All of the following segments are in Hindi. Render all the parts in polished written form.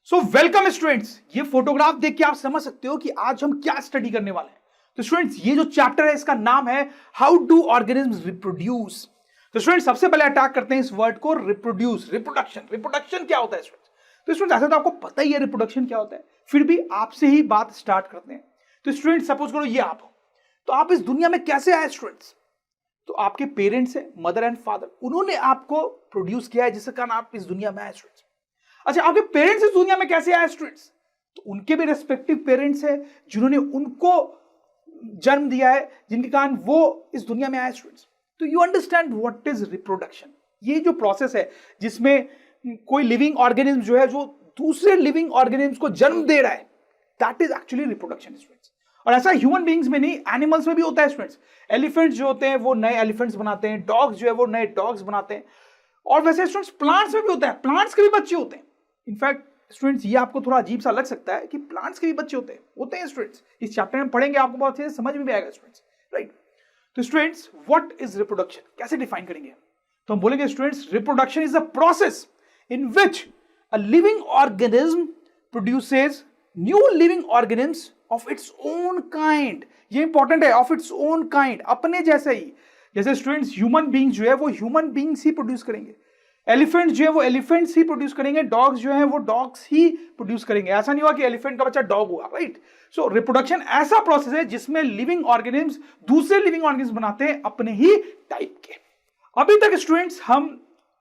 So welcome students. ये फोटोग्राफ देख के आप समझ सकते हो कि आज हम क्या स्टडी करने वाले हैं। तो स्टूडेंट्स, ये जो चैप्टर है इसका नाम है हाउ डू ऑर्गेनिज्म रिप्रोड्यूस। तो स्टूडेंट्स, सबसे पहले अटैक करते हैं इस वर्ड को, रिप्रोड्यूस। रिप्रोडक्शन क्या होता है स्टूडेंट्स? तो स्टूडेंट्स, ऐसा तो आपको पता ही है रिप्रोडक्शन क्या होता है, फिर भी आपसे ही बात स्टार्ट करते हैं। तो स्टूडेंट्स, सपोज करो ये आप हो, तो आप इस दुनिया में कैसे आए स्टूडेंट्स? तो आपके पेरेंट्स है, मदर एंड फादर, उन्होंने आपको प्रोड्यूस किया है, जिसके कारण आप इस दुनिया में आए स्टूडेंट्स। अच्छा, आपके पेरेंट्स इस दुनिया में कैसे आए स्टूडेंट्स? तो उनके भी रेस्पेक्टिव पेरेंट्स है जिन्होंने उनको जन्म दिया है, जिनके कारण वो इस दुनिया में आए स्टूडेंट्स। तो you understand what is reproduction. ये जो प्रोसेस है जिसमें कोई लिविंग ऑर्गेनिज्म जो है जो दूसरे लिविंग ऑर्गेनिज्म को जन्म दे रहा है, that is actually reproduction students. और ऐसा ह्यूमन बीइंग्स में नहीं, एनिमल्स में भी होता है स्टूडेंट्स। एलिफेंट्स जो होते हैं वो नए एलिफेंट्स बनाते हैं, डॉग्स जो है वो नए डॉग्स बनाते हैं। और वैसे स्टूडेंट्स प्लांट्स में भी होता है, प्लांट्स के भी बच्चे होते हैं। इनफैक्ट स्टूडेंट्स, ये आपको थोड़ा अजीब सा लग सकता है कि प्लांट्स के भी बच्चे होते हैं स्टूडेंट्स। इस चैप्टर में पढ़ेंगे, आपको बहुत अच्छे से समझ में भी आएगा स्टूडेंट्स, राइट। तो स्टूडेंट्स, व्हाट इज रिप्रोडक्शन, कैसे डिफाइन करेंगे? तो हम बोलेंगे students, reproduction is a process in which a living organism produces new living organisms of its own kind. ये इंपॉर्टेंट है, ऑफ इट्स ओन काइंड, अपने जैसे ही। जैसे स्टूडेंट्स, ह्यूमन बीइंग्स जो है वो ह्यूमन बीइंग्स ही प्रोड्यूस करेंगे, एलिफेंट्स जो है वो एलिफेंट्स ही प्रोड्यूस करेंगे, डॉग्स जो है वो डॉग्स ही प्रोड्यूस करेंगे। ऐसा नहीं हुआ कि एलिफेंट का बच्चा डॉग हुआ, राइट। सो रिप्रोडक्शन ऐसा प्रोसेस है जिसमें लिविंग ऑर्गेनिज्म्स दूसरे लिविंग ऑर्गेनिज्म बनाते हैं अपने ही टाइप के। अभी तक स्टूडेंट्स हम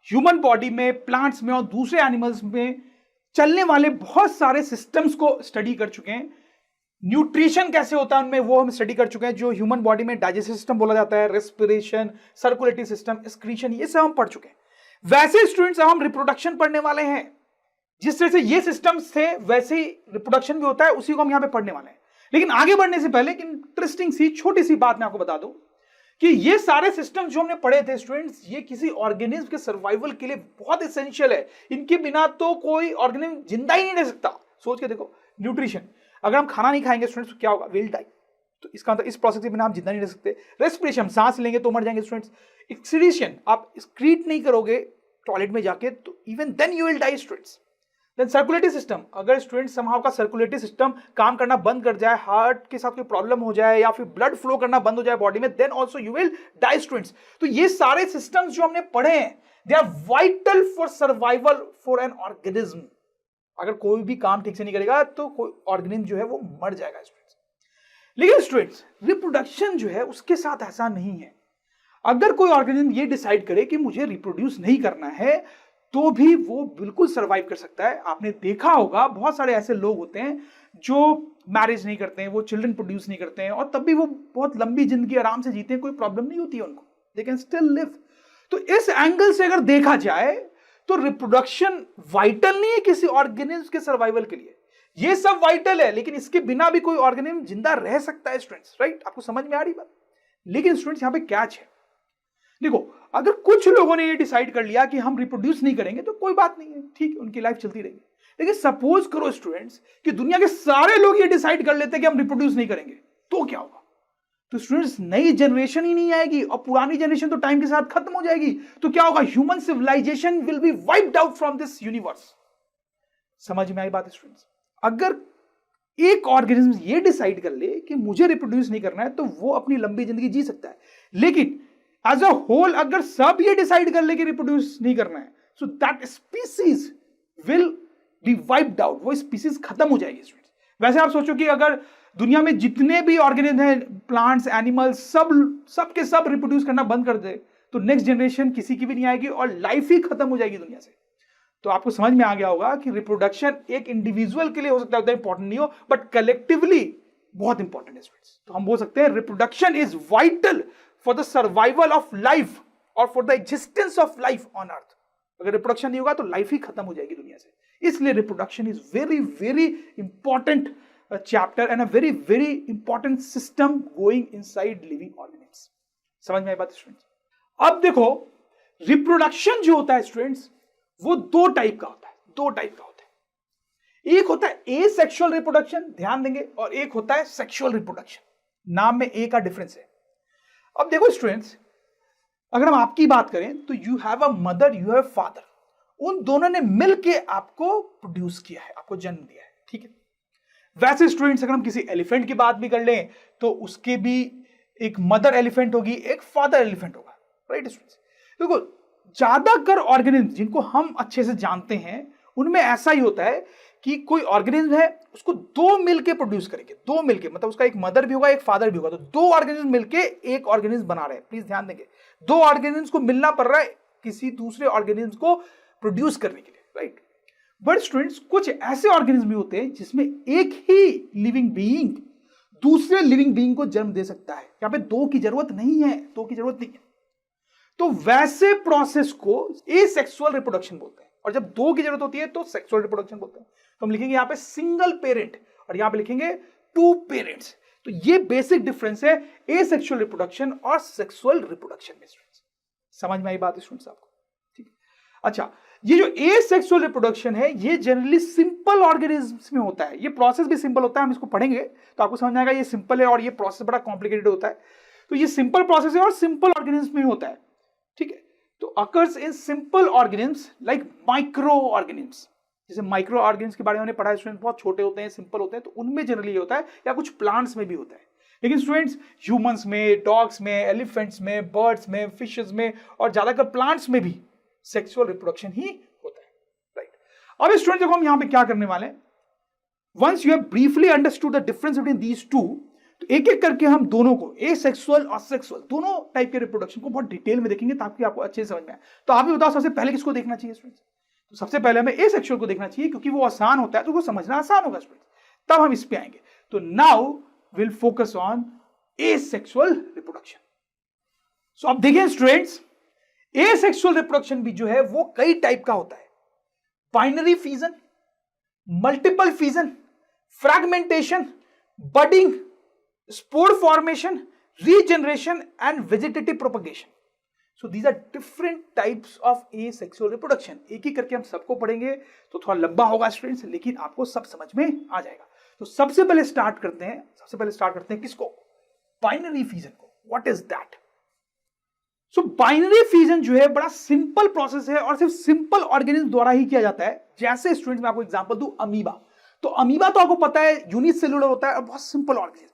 ह्यूमन बॉडी में, प्लांट्स में और दूसरे एनिमल्स में चलने वाले बहुत सारे सिस्टम्स को स्टडी कर चुके हैं। न्यूट्रिशन कैसे होता है उनमें वो हम स्टडी कर चुके हैं। जो ह्यूमन बॉडी में डाइजेस्टिव सिस्टम बोला जाता है, रेस्पिरेशन, सर्कुलेटरी सिस्टम, एक्सक्रीशन, ये सब हम पढ़ चुके हैं। वैसे स्टूडेंट्स, अब हम रिप्रोडक्शन पढ़ने वाले हैं। जिस तरह से ये सिस्टम्स थे वैसे ही रिप्रोडक्शन भी होता है, उसी को हम यहां पे पढ़ने वाले हैं। लेकिन आगे बढ़ने से पहले एक इंटरेस्टिंग सी छोटी सी बात मैं आपको बता दूं कि ये सारे सिस्टम्स जो हमने पढ़े थे स्टूडेंट्स, ये किसी ऑर्गेनिज्म के सर्वाइवल के लिए बहुत एसेंशियल है। इनके बिना तो कोई ऑर्गेनिज्म जिंदा ही नहीं रह सकता। सोच के देखो, न्यूट्रिशन, अगर हम खाना नहीं खाएंगे स्टूडेंट्स तो क्या होगा? Will die. तो इसका मतलब इस प्रोसेस के बिना हम जिंदा नहीं रह सकते। रेस्पिरेशन, सांस लेंगे तो मर जाएंगे स्टूडेंट्स। एक्सक्रीशन, आप एक्सक्रीट नहीं करोगे टॉयलेट में जाके तो even then you will die students. Then circulatory system, अगर स्टूडेंट्स समहाउ का सर्कुलेटरी सिस्टम काम करना बंद कर जाए, हार्ट के साथ कोई प्रॉब्लम हो जाए या फिर ब्लड फ्लो करना बंद हो जाए बॉडी में, then also you will die students. तो ये सारे सिस्टम्स जो हमने पढ़े हैं, they are vital for survival for an organism. अगर कोई भी काम ठीक से नहीं करेगा तो कोई ऑर्गेनिज्म जो है वो मर जाएगा स्टूडेंट्स। लेकिन स्टूडेंट्स, रिप्रोडक्शन जो है उसके साथ ऐसा नहीं है। अगर कोई ऑर्गेनिज्म ये डिसाइड करे कि मुझे रिप्रोड्यूस नहीं करना है, तो भी वो बिल्कुल सर्वाइव कर सकता है। आपने देखा होगा बहुत सारे ऐसे लोग होते हैं जो मैरिज नहीं करते हैं, वो चिल्ड्रन प्रोड्यूस नहीं करते हैं, और तब भी वो बहुत लंबी जिंदगी आराम से जीते हैं, कोई प्रॉब्लम नहीं होती है उनको, दे कैन स्टिल लिव। तो इस एंगल से अगर देखा जाए तो रिप्रोडक्शन वाइटल नहीं है किसी ऑर्गेनिज्म के सर्वाइवल के लिए। ये सब वाइटल है, लेकिन इसके बिना भी कोई ऑर्गेनिज्म जिंदा रह सकता है स्टूडेंट्स, राइट। आपको समझ में आ रही बात? लेकिन स्टूडेंट्स, यहां पे कैच है। देखो, अगर कुछ लोगों ने ये डिसाइड कर लिया कि हम रिप्रोड्यूस नहीं करेंगे तो कोई बात नहीं है, ठीक है, उनकी लाइफ चलती रहेगी। लेकिन सपोज करो स्टूडेंट्स कि दुनिया के सारे लोग ये डिसाइड कर लेते हैं कि हम रिप्रोड्यूस नहीं करेंगे, तो क्या होगा? तो स्टूडेंट्स, नई जनरेशन ही नहीं आएगी और पुरानी जनरेशन तो टाइम के साथ खत्म हो जाएगी। तो क्या होगा? Human civilization will be wiped out from this universe. समझ में आई बात स्टूडेंट्स? अगर एक ऑर्गेनिज्म ये डिसाइड कर ले कि मुझे रिप्रोड्यूस नहीं करना है तो वो अपनी लंबी जिंदगी जी सकता है। लेकिन एज अ होल अगर सब ये डिसाइड कर ले कि रिप्रोड्यूस नहीं करना है, so that species will be wiped out, वो स्पीसीज खत्म हो जाएगी स्टूडेंट्स। वैसे आप सोचो कि अगर दुनिया में जितने भी ऑर्गेनिज्म हैं, प्लांट्स, एनिमल्स, सब के सब रिप्रोड्यूस करना बंद कर दे तो नेक्स्ट जनरेशन किसी की भी नहीं आएगी और लाइफ ही खत्म हो जाएगी दुनिया से। तो आपको समझ में आ गया होगा कि रिप्रोडक्शन एक इंडिविजुअल के लिए हो सकता है उतना इंपॉर्टेंट नहीं हो, बट कलेक्टिवली बहुत इंपॉर्टेंट है स्टूडेंट्स। तो हम बोल सकते हैं reproduction is vital for the survival of life और for the existence of life on earth. अगर रिप्रोडक्शन नहीं होगा तो लाइफ ही खत्म हो जाएगी दुनिया से। इसलिए reproduction is very very important chapter and a very very important system going inside living organisms. समझ में आई बात स्टूडेंट्स? अब देखो, रिप्रोडक्शन जो होता है स्टूडेंट्स वो दो टाइप का होता है। एक होता है एसेक्सुअल रिप्रोडक्शन, ध्यान देंगे, और एक होता है सेक्सुअल रिप्रोडक्शन। नाम में ए का डिफरेंस है। अब देखो स्टूडेंट्स, अगर हम आपकी बात करें तो you have a mother, you have father, उन दोनों ने मिलके आपको प्रोड्यूस किया है, आपको जन्म दिया है, ठीक है। वैसे स्टूडेंट्स अगर हम किसी एलिफेंट की बात भी कर लें तो उसके भी एक मदर एलिफेंट होगी, एक फादर एलिफेंट होगा, राइट स्टूडेंट्स। देखो ज्यादातर ऑर्गेनिज्म जिनको हम अच्छे से जानते हैं उनमें ऐसा ही होता है कि कोई ऑर्गेनिज्म है उसको दो मिलके प्रोड्यूस करेंगे, दो मिलके, मतलब उसका एक मदर भी होगा एक फादर भी होगा, तो दो ऑर्गेनिज्म मिलके एक ऑर्गेनिज्म बना रहे हैं। प्लीज ध्यान देंगे, दो ऑर्गेनिज्म को मिलना पड़ रहा है किसी दूसरे ऑर्गेनिज्म को प्रोड्यूस करने के लिए, राइट। बट स्टूडेंट्स कुछ ऐसे ऑर्गेनिज्म भी होते हैं जिसमें एक ही लिविंग बीइंग दूसरे लिविंग बीइंग को जन्म दे सकता है। यहां पे दो की जरूरत नहीं है, दो की जरूरत नहीं है। तो वैसे प्रोसेस को एसेक्सुअल रिप्रोडक्शन बोलते हैं, और जब दो की जरूरत होती है तो सेक्सुअल रिप्रोडक्शन बोलते हैं। तो हम लिखेंगे यहां पे सिंगल पेरेंट और यहां पे लिखेंगे टू पेरेंट्स। तो ये बेसिक डिफरेंस है एसेक्सुअल रिप्रोडक्शन और सेक्सुअल रिप्रोडक्शन में। स्टूडेंट्स समझ में आई बात है स्टूडेंट्स आपको, ठीक है। अच्छा, ये जो एसेक्सुअल रिप्रोडक्शन है ये जनरली सिंपल ऑर्गेनिज्म्स में होता है। ये प्रोसेस भी सिंपल होता है, हम इसको पढ़ेंगे तो आपको समझ में आएगा ये सिंपल है और ये प्रोसेस बड़ा कॉम्प्लिकेटेड होता है। तो ये सिंपल प्रोसेस है और सिंपल ऑर्गेनिज्म में होता है, ठीक है। तो occurs in simple organisms like micro organisms. जैसे माइक्रो ऑर्गेनिज्म के बारे में हमने पढ़ा है स्टूडेंट, बहुत छोटे होते हैं, सिंपल होते हैं, तो उनमें जनरली होता है, या कुछ प्लांट्स में भी होता है। लेकिन स्टूडेंट्स ह्यूमंस में, डॉग्स में, एलिफेंट्स में, बर्ड्स में, फिशेस में और ज्यादातर प्लांट्स में भी सेक्सुअल रिप्रोडक्शन ही होता है, राइट। अब स्टूडेंट देखो हम यहां पे क्या करने वाले हैं, once you have briefly understood the difference between these two, तो एक एक करके हम दोनों को एसेक्सुअल और सेक्सुअल दोनों टाइप के रिप्रोडक्शन को बहुत डिटेल में देखेंगे ताकि आपको अच्छे से समझ में आए। तो आप भी बताओ सबसे पहले किसको देखना चाहिए स्टूडेंट्स? तो सबसे पहले हमें एसेक्सुअल को देखना चाहिए क्योंकि वो आसान होता है, तो वो समझना आसान होगा स्टूडेंट्स, तब हम इस पे आएंगे। तो now will focus on asexual reproduction. So अब देखिए स्टूडेंट्स, एसेक्सुअल रिप्रोडक्शन भी जो है वो कई टाइप का होता है। Binary fission, multiple fission, fragmentation, budding, spore formation, regeneration and vegetative propagation. So these are different types of asexual reproduction. एक ही करके हम सबको पढ़ेंगे तो थोड़ा लंबा होगा स्टूडेंट्स, लेकिन आपको सब समझ में आ जाएगा। तो सबसे पहले स्टार्ट करते हैं किसको? बाइनरी फिजन को। What is that? So binary fission जो है बड़ा सिंपल प्रोसेस है और सिर्फ सिंपल ऑर्गेनिज्म द्वारा ही किया जाता है। जैसे स्टूडेंट्स मैं आपको एग्जांपल दूं, अमीबा। तो अमीबा तो आपको पता है यूनिसेलुलर होता है और बहुत सिंपल ऑर्गेनिज्म।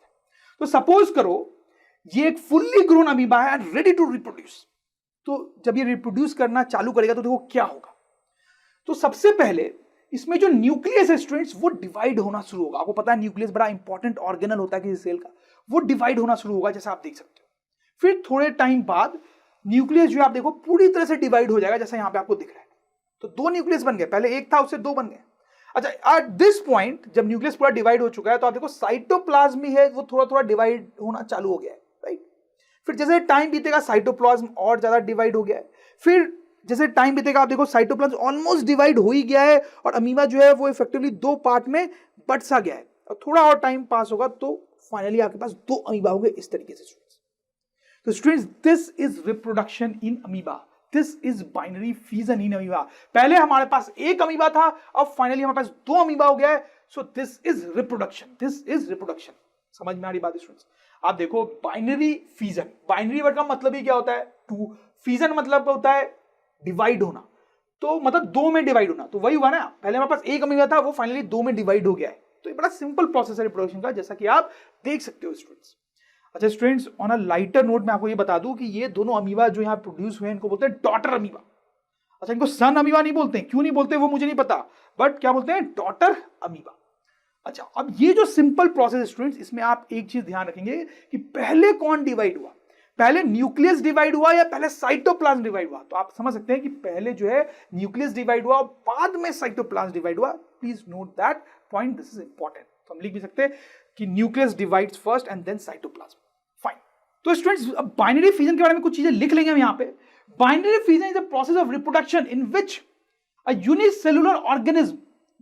तो सपोज करो ये एक फुल्ली ग्रोन अमीबा है, रेडी टू रिप्रोड्यूस। तो जब ये रिप्रोड्यूस करना चालू करेगा तो देखो क्या होगा। तो सबसे पहले इसमें जो न्यूक्लियस है स्टूडेंट्स वो डिवाइड होना शुरू होगा। आपको पता है न्यूक्लियस बड़ा इंपॉर्टेंट ऑर्गेनल होता है किसी सेल का, वो डिवाइड होना शुरू होगा जैसा आप देख सकते हो। फिर थोड़े टाइम बाद न्यूक्लियस जो आप देखो पूरी तरह से डिवाइड हो जाएगा, जैसा यहां पे आपको दिख रहा है। तो दो न्यूक्लियस बन गए, पहले एक था उससे दो बन गए। अच्छा, एट दिस पॉइंट जब न्यूक्लियस पूरा डिवाइड हो चुका है तो आप देखो साइटोप्लाज्म भी है वो थोड़ा थोड़ा डिवाइड होना चालू हो गया है, राइट। फिर जैसे टाइम बीतेगा साइटोप्लाज्म और ज्यादा डिवाइड हो गया है। फिर जैसे टाइम बीतेगा आप देखो साइटोप्लाज्म ऑलमोस्ट डिवाइड हो ही गया है और अमीबा जो है वो इफेक्टिवली दो पार्ट में बट सा गया है। और थोड़ा और टाइम पास होगा तो फाइनली आपके पास दो अमीबा होंगे इस तरीके से स्टूडेंट्स। तो students this is reproduction in amoeba, this is binary fission in amoeba. पहले हमारे पास एक अमीबा था, अब फाइनली हमारे पास दो अमीबा हो गया है। So this is reproduction, this is reproduction. समझ में आ रही बात स्टूडेंट्स? आप देखो बाइनरी फिजन, बाइनरी वर्ड का मतलब ही क्या होता है? टू। फिजन मतलब होता है डिवाइड होना, तो मतलब दो में डिवाइड होना। तो वही हुआ ना, पहले हमारे पास एक अमीबा था वो फाइनली दो में डिवाइड हो गया है। तो ये बड़ा सिंपल प्रोसेस है रिप्रोडक्शन का, जैसा कि आप देख सकते हो स्टूडेंट्स। अच्छा students, on a lighter note मैं आपको ये बता दूं कि ये दोनों अमीबा जो यहां प्रोड्यूस हुए हैं इनको बोलते हैं डॉटर अमीबा। अच्छा, इनको सन अमीबा नहीं बोलते हैं, क्यों नहीं बोलते वो मुझे नहीं पता, बट क्या बोलते हैं? Daughter amoeba. अच्छा, अब ये जो सिंपल प्रोसेस स्टूडेंट्स, इसमें आप एक चीज ध्यान रखेंगे कि पहले कौन डिवाइड हुआ, पहले न्यूक्लियस डिवाइड हुआ या पहले साइटोप्लाज्म डिवाइड हुआ? तो आप समझ सकते हैं कि पहले जो है न्यूक्लियस डिवाइड हुआ और बाद में साइटोप्लाज्म डिवाइड हुआ। Please note that point, this is important. तो हम लिख भी सकते हैं कि nucleus divides first and then cytoplasm. Fine. तो स्टूडेंट्स अब बाइनरी फिजन के बारे में कुछ चीजें लिख लेंगे हम यहां पे। Binary fission is a process of reproduction in which a unicellular organism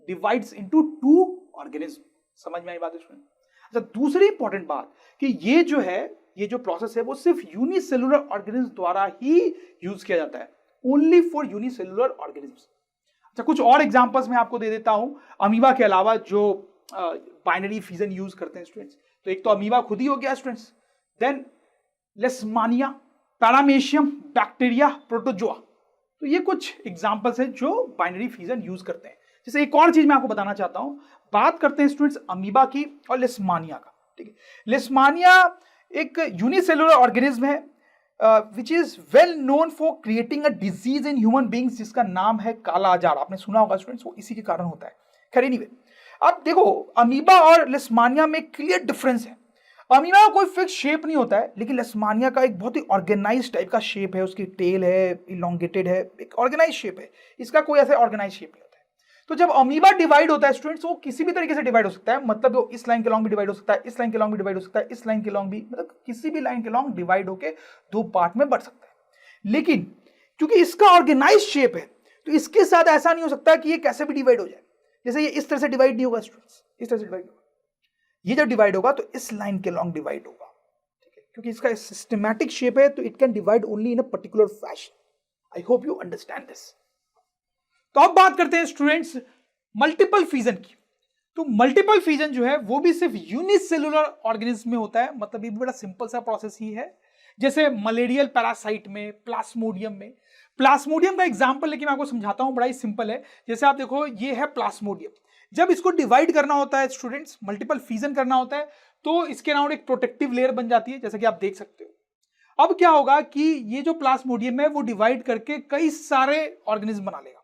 divides into two organism. समझ में आई बात स्टूडेंट? अच्छा, दूसरी इंपॉर्टेंट बात कि ये जो है, ये जो प्रोसेस है वो सिर्फ यूनिसेलुलर ऑर्गेनिज्म द्वारा ही यूज किया जाता है, ओनली फॉर यूनिसेलुलर ऑर्गेनिज्म्स। अच्छा, कुछ और एग्जांपल्स मैं आपको दे देता हूं अमीबा के अलावा जो बाइनरी फिजन यूज करते हैं स्टूडेंट्स। तो एक तो अमीबा खुद ही हो गया students, then leishmania, paramecium, bacteria, protozoa. तो ये कुछ एग्जांपल्स हैं जो बाइनरी फ्यूजन यूज करते हैं। जैसे एक और चीज मैं आपको बताना चाहता हूं, बात करते हैं स्टूडेंट्स अमीबा की और लेशमानिया का। ठीक है, लेशमानिया एक यूनिसेलुलर ऑर्गेनिज्म है which is well known for creating a disease in human beings, जिसका नाम है काला आजार। आपने सुना होगा स्टूडेंट्स, वो इसी के कारण होता है। खैर एनीवे, अब देखो अमीबा और लेशमानिया में क्लियर डिफरेंस है। अमीबा का कोई फिक्स शेप नहीं होता है, लेकिन लेशमानिया का एक बहुत ही ऑर्गेनाइज टाइप का शेप है, उसकी टेल है, इलोंगेटेड है, एक ऑर्गेनाइज शेप है। इसका कोई ऐसा ऑर्गेनाइज शेप नहीं होता है। तो जब अमीबा डिवाइड होता है स्टूडेंट्स, वो किसी भी तरीके से डिवाइड हो सकता है, मतलब वो इस लाइन के लॉन्ग भी डिवाइड हो सकता है, इस लाइन के लॉन्ग भी डिवाइड हो सकता है, इस लाइन के लॉन्ग भी, मतलब किसी भी लाइन के लॉन्ग डिवाइड होकर दो पार्ट में बढ़ सकता है। लेकिन क्योंकि इसका ऑर्गेनाइज शेप है, तो इसके साथ ऐसा नहीं हो सकता कि ये कैसे भी डिवाइड हो जाए। जैसे ये इस तरह से डिवाइड नहीं होगा स्टूडेंट्स, इस तरह से डिवाइड होगा। ये जब डिवाइड होगा तो इस लाइन के लॉन्ग डिवाइड होगा, ठीक है, क्योंकि इसका सिस्टमैटिक शेप है, तो it can divide only in a particular fashion. I hope you understand this. तो अब बात करते हैं स्टूडेंट्स मल्टीपल फ्यूजन की। तो मल्टीपल फ्यूजन जो है वो भी सिर्फ यूनिसेलुलर ऑर्गेनिज्म में होता है, मतलब ये भी बड़ा सिंपल सा प्रोसेस ही है। जैसे मलेरियल पैरासाइट में, प्लाज्मोडियम में। प्लाज्मोडियम का एग्जांपल लेके मैं आपको समझाता हूं, बड़ा ही सिंपल है। जैसे आप देखो ये है प्लाज्मोडियम, जब इसको डिवाइड करना होता है स्टूडेंट्स, मल्टीपल फ्यूजन करना होता है, तो इसके अराउंड एक प्रोटेक्टिव लेयर बन जाती है, जैसा कि आप देख सकते हो। अब क्या होगा कि ये जो प्लाज्मोडियम है वो डिवाइड करके कई सारे ऑर्गेनिज्म बना लेगा।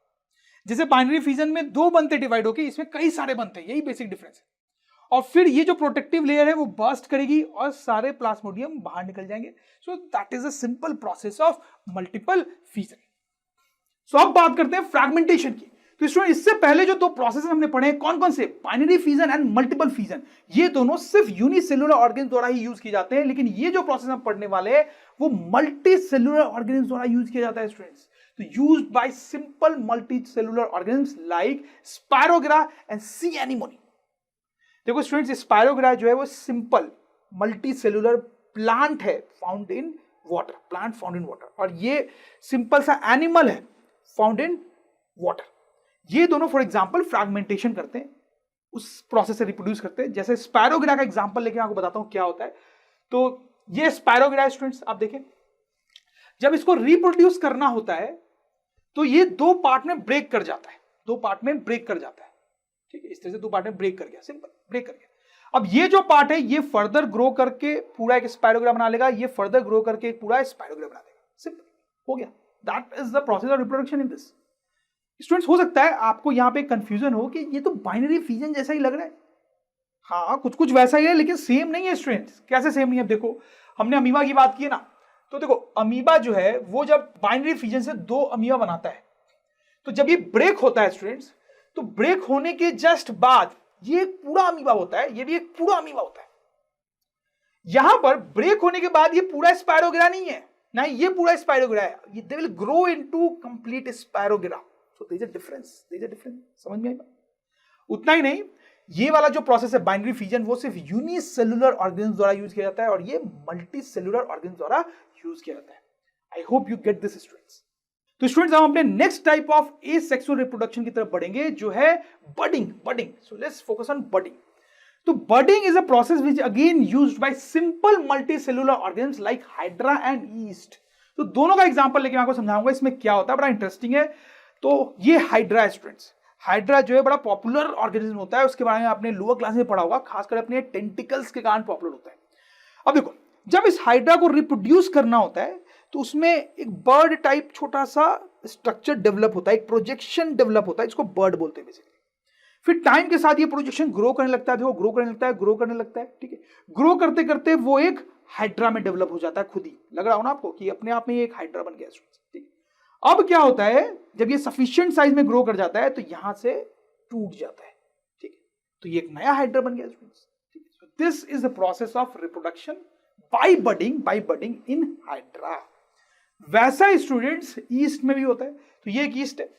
जैसे बाइनरी फ्यूजन में दो बनते डिवाइड होके, इसमें कई सारे बनते हैं, यही बेसिक डिफरेंस है। और फिर ये जो प्रोटेक्टिव लेयर है वो बर्स्ट करेगी और सारे प्लाज्मोडियम बाहर निकल जाएंगे। So that is a simple process of multiple fusion. So अब बात करते हैं फ्रैगमेंटेशन की। तो स्टूडेंट इससे पहले जो दो प्रोसेस हमने पढ़े हैं, कौन कौन से, binary fusion and multiple fusion, ये दोनों सिर्फ यूनिसेलुलर ऑर्गेनिज्म द्वारा ही यूज किए जाते हैं। लेकिन ये जो प्रोसेस हम पढ़ने वाले हैं वो मल्टी सेलुलर ऑर्गेनिज्म द्वारा यूज किया जाता है स्टूडेंट्स। तो used by simple multicellular organism like spirogyra and sea anemone. देखो स्टूडेंट्स, स्पायरोगिरा जो है वो सिंपल मल्टीसेलुलर प्लांट है, found in water, plant found in water, और ये सिंपल सा एनिमल है फाउंड इन वाटर। ये दोनों फॉर एग्जांपल फ्रैगमेंटेशन करते हैं, उस प्रोसेस से रिप्रोड्यूस करते हैं। जैसे स्पायरोगिरा का एग्जांपल लेके आपको बताता हूं क्या होता है। तो ये स्पायरोगिरा स्टूडेंट्स आप देखें, जब इसको रिप्रोड्यूस करना होता है तो ये दो पार्ट में ब्रेक कर जाता है, दो पार्ट में ब्रेक कर जाता है, ठीक है, इस तरह से दो पार्ट में ब्रेक कर गया, सिंपल ब्रेक कर गया। अब ये जो पार्ट है ये फर्दर ग्रो करके पूरा एक स्पायरोगिरा बना लेगा, ये फर्दर ग्रो करके एक पूरा स्पायरोगिरा बना देगा, सिंपल हो गया। That is the process of reproduction in this. Students हो सकता है आपको यहां पे कंफ्यूजन हो कि ये तो बाइनरी फ्यूजन जैसा ही लग रहा है। हाँ, कुछ कुछ वैसा ही है, लेकिन सेम नहीं है स्टूडेंट्स। कैसे सेम नहीं है? देखो हमने अमीबा की बात की है ना, तो देखो अमीबा जो है वो जब बाइनरी फ्यूजन से दो अमीबा बनाता है, तो जब ये ब्रेक होता है स्टूडेंट्स, तो ब्रेक होने के जस्ट बाद ये एक पूरा अमीबा होता है, ये भी एक पूरा अमीबा होता है। यहां पर ब्रेक होने के बाद ये पूरा स्पायरोगिरा नहीं है, ना ये पूरा स्पायरोगिरा है, ये they will grow into complete spirogyra. So there is a difference, there is a difference, समझ में आया? उतना ही नहीं, ये वाला जो प्रोसेस है बाइनरी फ्यूजन वो सिर्फ यूनिसेलुलर ऑर्गेनिज्म द्वारा यूज किया जाता है, और ये मल्टी सेलुलर ऑर्गेनिज्म द्वारा यूज किया जाता है। I hope you get this students. तो स्टूडेंट्स हम अपने next type of asexual reproduction की तरफ बढ़ेंगे, जो है budding. Budding, so let's focus on budding. तो budding is a process which again used by simple multicellular organism like hydra and yeast. तो दोनों का एग्जांपल लेके मैं आपको समझाऊंगा इसमें क्या होता है, बड़ा इंटरेस्टिंग है। तो ये हाइड्रा है स्टूडेंट्स, हाइड्रा जो है बड़ा पॉपुलर ऑर्गेनिज्म होता है, उसके बारे में आपने लोअर क्लास में पढ़ा होगा, खासकर अपने टेंटिकल्स के कारण पॉपुलर होता है। अब देखो, जब इस हाइड्रा को रिप्रोड्यूस करना होता है तो उसमें एक बर्ड टाइप छोटा सा स्ट्रक्चर डेवलप होता है, एक प्रोजेक्शन डेवलप होता है, इसको बर्ड बोलते हैं बेसिकली। फिर टाइम के साथ ये प्रोजेक्शन ग्रो करने लगता है, देखो ग्रो करने लगता है, ग्रो करने लगता है, ठीक है। ग्रो करते करते वो एक हाइड्रा में डेवलप हो जाता है, खुद ही लग रहा हो ना आपको कि अपने आप में ये एक हाइड्रा बन गया, ठीक है। अब क्या होता है, जब ये सफिशिएंट साइज में ग्रो कर जाता है तो यहां से टूट जाता है, ठीक है, तो ये एक नया हाइड्रा बन गया, ठीक है। This is the process of reproduction by budding in hydra. वैसा स्टूडेंट्स ईस्ट में भी होता है। तो ये एक ईस्ट है,